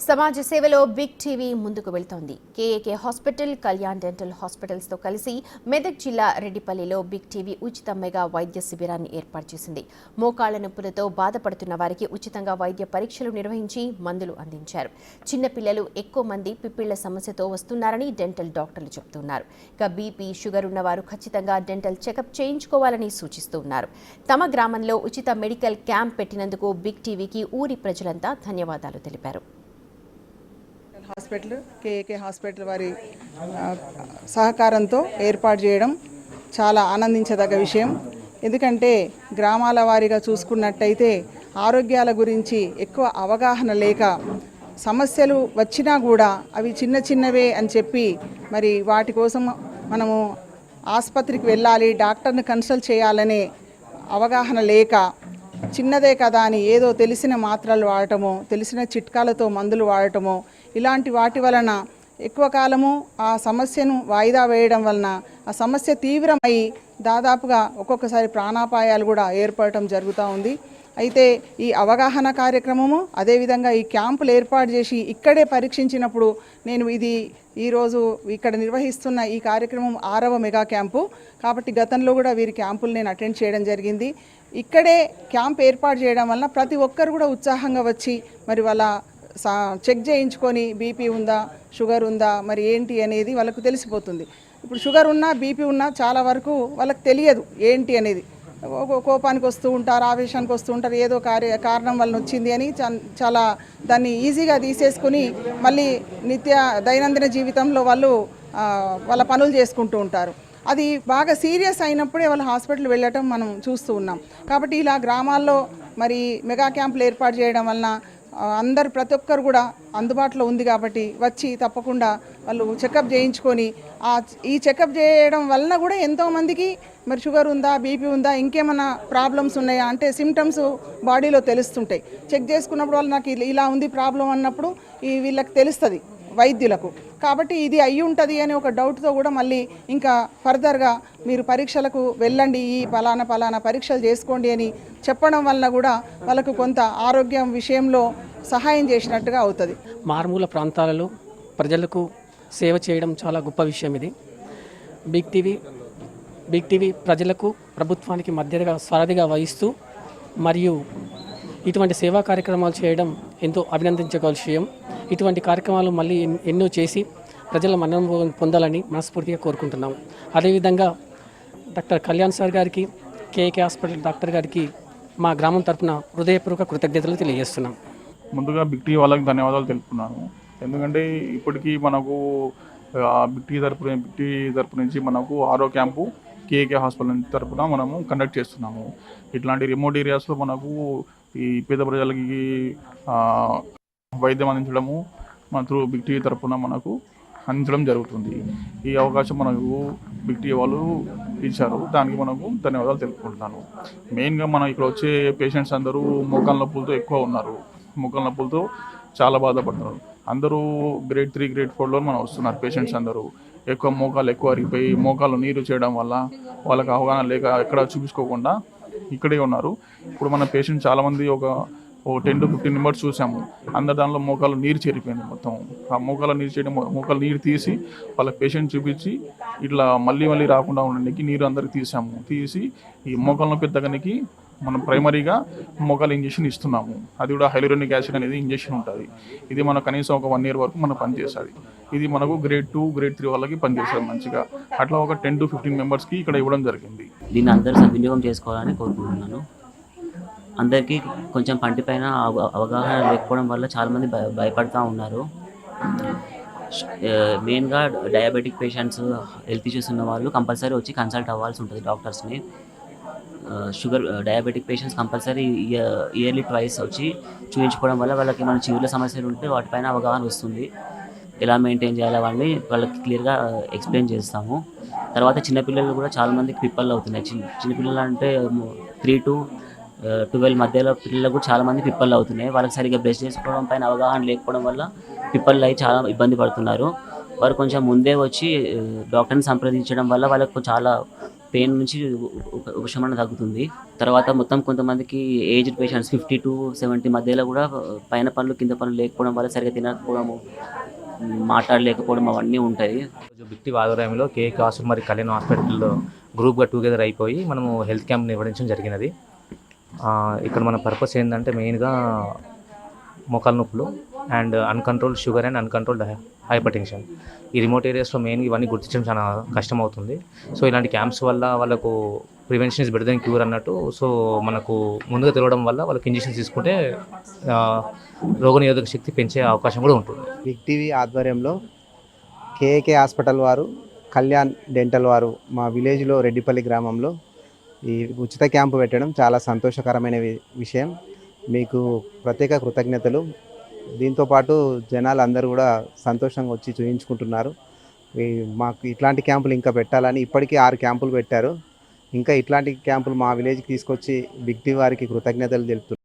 సమాజ సేవలో big TV ముందుకు వెళ్తోంది. KAK hospital, Kalyan dental hospitals తో కలిసి మెదక్ జిల్లా రెడ్డిపల్లిలో బిగ్ టీవీ ఉచిత మెగా వైద్య శిబిరాన్ని ఏర్పాటు చేసింది. మోకాళ్ల నొప్పులతో బాధపడుతున్న వారికి ఉచితంగా వైద్య పరీక్షలు నిర్వహించి మందులు అందించారు. చిన్నపిల్లలు ఎక్కువ మంది పిప్పిళ్ల సమస్యతో వస్తున్నారని డెంటల్ డాక్టర్లు చెబుతున్నారు. ఇక బీపీ, షుగర్ ఉన్నవారు ఖచ్చితంగా డెంటల్ చెకప్ చేయించుకోవాలని సూచిస్తున్నారు. తమ గ్రామంలో ఉచిత మెడికల్ క్యాంప్ పెట్టినందుకు బిగ్ టీవీకి ఊరి ప్రజలంతా ధన్యవాదాలు తెలిపారు. హాస్పిటల్, కేఏకే హాస్పిటల్ వారి సహకారంతో ఏర్పాటు చేయడం చాలా ఆనందించదగ్గ విషయం. ఎందుకంటే గ్రామాల వారీగా చూసుకున్నట్టయితే ఆరోగ్యాల గురించి ఎక్కువ అవగాహన లేక సమస్యలు వచ్చినా కూడా అవి చిన్న చిన్నవే అని చెప్పి మరి వాటి కోసం మనము ఆసుపత్రికి వెళ్ళాలి, డాక్టర్ని కన్సల్ట్ చేయాలనే అవగాహన లేక చిన్నదే కదా అని ఏదో తెలిసిన మాత్రలు వాడటమో, తెలిసిన చిట్కాలతో మందులు వాడటమో, ఇలాంటి వాటి వలన ఎక్కువ కాలము ఆ సమస్యను వాయిదా వేయడం వలన ఆ సమస్య తీవ్రమై దాదాపుగా ఒక్కొక్కసారి ప్రాణాపాయాలు కూడా ఏర్పడటం జరుగుతూ ఉంది. అయితే ఈ అవగాహన కార్యక్రమము, అదేవిధంగా ఈ క్యాంపులు ఏర్పాటు చేసి ఇక్కడే పరీక్షించినప్పుడు నేను ఈరోజు ఇక్కడ నిర్వహిస్తున్న ఈ కార్యక్రమం 6వ మెగా క్యాంపు కాబట్టి గతంలో కూడా వీరి క్యాంపులు నేను అటెండ్ చేయడం జరిగింది. ఇక్కడే క్యాంప్ ఏర్పాటు చేయడం వలన ప్రతి ఒక్కరు కూడా ఉత్సాహంగా వచ్చి మరి వాళ్ళ చెక్ చేయించుకొని బీపీ ఉందా, షుగర్ ఉందా, మరి ఏంటి అనేది వాళ్ళకు తెలిసిపోతుంది. ఇప్పుడు షుగర్ ఉన్నా, బీపీ ఉన్నా చాలా వరకు వాళ్ళకి తెలియదు ఏంటి అనేది. కోపానికి వస్తూ ఉంటారు, ఆవేశానికి వస్తూ ఉంటారు, ఏదో కారణం వల్ల వచ్చింది అని చాలా దాన్ని ఈజీగా తీసేసుకుని మళ్ళీ దైనందిన జీవితంలో వాళ్ళు వాళ్ళ పనులు చేసుకుంటూ ఉంటారు. అది బాగా సీరియస్ అయినప్పుడే వాళ్ళు హాస్పిటల్ వెళ్ళటం మనం చూస్తూ ఉన్నాం. కాబట్టి ఇలా గ్రామాల్లో మరి మెగా క్యాంపులు ఏర్పాటు చేయడం వలన అందరు ప్రతి ఒక్కరు కూడా అందుబాటులో ఉంది కాబట్టి వచ్చి తప్పకుండా వాళ్ళు చెకప్ చేయించుకొని ఈ చెకప్ చేయడం వలన కూడా ఎంతోమందికి మరి షుగర్ ఉందా, బీపీ ఉందా, ఇంకేమైనా ప్రాబ్లమ్స్ ఉన్నాయా అంటే సిమ్టమ్స్ బాడీలో తెలుస్తుంటాయి. చెక్ చేసుకున్నప్పుడు వాళ్ళు నాకు ఇలా ఉంది ప్రాబ్లం అన్నప్పుడు వీళ్ళకి తెలుస్తుంది వైద్యులకు. కాబట్టి ఇది అయ్యి ఉంటుంది అని ఒక డౌట్తో కూడా మళ్ళీ ఇంకా ఫర్దర్గా మీరు పరీక్షలకు వెళ్ళండి, ఈ పలానా పరీక్షలు చేసుకోండి అని చెప్పడం వల్ల కూడా వాళ్ళకు కొంత ఆరోగ్యం విషయంలో సహాయం చేసినట్టుగా అవుతుంది. మారుమూల ప్రాంతాలలో ప్రజలకు సేవ చేయడం చాలా గొప్ప విషయం. ఇది బిగ్ టీవీ ప్రజలకు, ప్రభుత్వానికి మధ్యగా సారథిగా వహిస్తూ మరియు ఇటువంటి సేవా కార్యక్రమాలు చేయడం ఎంతో అభినందించగల విషయం. ఇటువంటి కార్యక్రమాలు మళ్ళీ ఎన్నో చేసి ప్రజల మన్నన పొందాలని మనస్ఫూర్తిగా కోరుకుంటున్నాము. అదేవిధంగా డాక్టర్ కళ్యాణ్ సార్ గారికి, కేఏకే హాస్పిటల్ డాక్టర్ గారికి మా గ్రామం తరఫున హృదయపూర్వక కృతజ్ఞతలు తెలియజేస్తున్నాం. ముందుగా బిగ్ టీవీ వాళ్ళకి ధన్యవాదాలు తెలుపుతున్నాను. ఎందుకంటే ఇప్పటికీ మనకు బిగ్ టీవీ తరపు నుంచి మనకు 6వ క్యాంపు కేఏకే హాస్పిటల్ తరపున మనము కండక్ట్ చేస్తున్నాము. ఇట్లాంటి రిమోట్ ఏరియాస్లో మనకు ఈ పేద ప్రజలకి వైద్యం అందించడము మన త్రూ బిగ్ టీవీ తరపున మనకు అందించడం జరుగుతుంది. ఈ అవకాశం మనకు బిగ్ టీవీ వాళ్ళు ఇచ్చారు, దానికి మనకు ధన్యవాదాలు తెలుపుకుంటున్నాను. మెయిన్గా మనం ఇక్కడ వచ్చే పేషెంట్స్ అందరూ మోకాళ్ళ నొప్పులతో ఎక్కువ ఉన్నారు, మోకాళ్ళ నొప్పులతో చాలా బాధపడుతున్నారు. అందరూ గ్రేడ్ 3, గ్రేడ్ 4లో మనం వస్తున్నారు. పేషెంట్స్ అందరూ మోకాలు ఎక్కువ అరిగిపోయి మోకాలు నీరు చేయడం వల్ల వాళ్ళకి అవగాహన లేక ఎక్కడ చూపించుకోకుండా ఇక్కడే ఉన్నారు. ఇప్పుడు మన పేషెంట్ చాలామంది ఒక 10 to 15 మెంబర్స్ చూసాము. అందరు దానిలో మోకాలు నీరు చేరిపోయింది మొత్తం. ఆ మోకాలు నీరు తీసి వాళ్ళ పేషెంట్ చూపించి ఇట్లా మళ్ళీ రాకుండా ఉండడానికి నీరు అందరికి తీసి ఈ మోకాలు నొప్పి తగ్గడానికి మనం ప్రైమరీగా మోకాలు ఇంజెక్షన్ ఇస్తున్నాము. అది కూడా హైలోరినిక్ యాసిడ్ అనేది ఇంజెక్షన్ ఉంటుంది. ఇది మన కనీసం ఒక 1 year వరకు మనం పనిచేస్తుంది. ఇది మనకు గ్రేడ్ 2, గ్రేడ్ 3 వాళ్ళకి పనిచేస్తుంది మంచిగా. అట్లా ఒక 10 to 15 మెంబర్స్కి ఇక్కడ ఇవ్వడం జరిగింది. దీన్ని అందరూ సద్వినియోగం చేసుకోవాలని కోరుకుంటున్నాను. అందరికీ కొంచెం పంటిపైన అవగాహన లేకపోవడం వల్ల చాలామంది భయపడుతూ ఉన్నారు. మెయిన్గా డయాబెటిక్ పేషెంట్స్, హెల్త్ ఇష్యూస్ ఉన్న వాళ్ళు కంపల్సరీ వచ్చి కన్సల్ట్ అవ్వాల్సి ఉంటుంది డాక్టర్స్ని. Diabetic patients compulsory yearly twice వచ్చి చూపించుకోవడం వల్ల వాళ్ళకి ఏమైనా చిగుర్ల సమస్యలు ఉంటే వాటిపైన అవగాహన వస్తుంది. ఎలా మెయింటైన్ చేయాలి వాళ్ళకి క్లియర్గా ఎక్స్ప్లెయిన్ చేస్తాము. తర్వాత చిన్నపిల్లలు కూడా చాలామందికి పిప్పళ్ళు అవుతున్నాయి. చిన్నపిల్లలు అంటే 3 to 12 మధ్యలో పిల్లలకు కూడా చాలామంది పిప్పళ్ళు అవుతున్నాయి. వాళ్ళకి సరిగ్గా బ్రష్ చేసుకోవడం పైన అవగాహన లేకపోవడం వల్ల పిప్పళ్ళు అయి చాలా ఇబ్బంది పడుతున్నారు. వారు కొంచెం ముందే వచ్చి డాక్టర్ని సంప్రదించడం వల్ల వాళ్ళకు చాలా పెయిన్ నుంచి ఉపశమనం తగ్గుతుంది. తర్వాత మొత్తం కొంతమందికి ఏజ్డ్ పేషెంట్స్ 50 to 70 మధ్యలో కూడా పైన పనులు కింద పనులు లేకపోవడం వల్ల సరిగ్గా తినకపోవడము, మాట్లాడలేకపోవడం అవన్నీ ఉంటాయి. రోజు బిగ్ టీవీ ఆధ్వర్యంలో కేకే హాస్పిటల్ మరి కళ్యాణ్ హాస్పిటల్లో గ్రూప్గా టుగెదర్ అయిపోయి మనము హెల్త్ క్యాంప్ నిర్వహించడం జరిగినది. ఇక్కడ మన పర్పస్ ఏంటంటే మెయిన్గా మోకాలు నొప్పులు and uncontrolled sugar and uncontrolled hyper tension. ఈ రిమోట్ ఏరియాస్లో మెయిన్గా ఇవన్నీ గుర్తించడం చాలా కష్టం అవుతుంది. సో ఇలాంటి క్యాంప్స్ వల్ల వాళ్ళకు prevention is better than cure అన్నట్టు. సో మనకు ముందుగా తెలియడం వల్ల వాళ్ళకి ఇంజెక్షన్స్ తీసుకుంటే రోగనిరోధక శక్తి పెంచే అవకాశం కూడా ఉంటుంది. బిగ్ టీవీ ఆధ్వర్యంలో కేఏకే హాస్పిటల్ వారు, కళ్యాణ్ డెంటల్ వారు మా విలేజ్లో రెడ్డిపల్లి గ్రామంలో ఈ ఉచిత క్యాంపు పెట్టడం చాలా సంతోషకరమైన విషయం. మీకు ప్రత్యేక కృతజ్ఞతలు. దీంతోపాటు జనాలు అందరూ కూడా సంతోషంగా వచ్చి చూయించుకుంటున్నారు. మాకు ఇట్లాంటి క్యాంపులు ఇంకా పెట్టాలని ఇప్పటికీ 6 క్యాంపులు పెట్టారు. ఇంకా ఇట్లాంటి క్యాంపులు మా విలేజ్కి తీసుకొచ్చి బిగ్ టీవీ వారికి కృతజ్ఞతలు తెలుపుతున్నారు.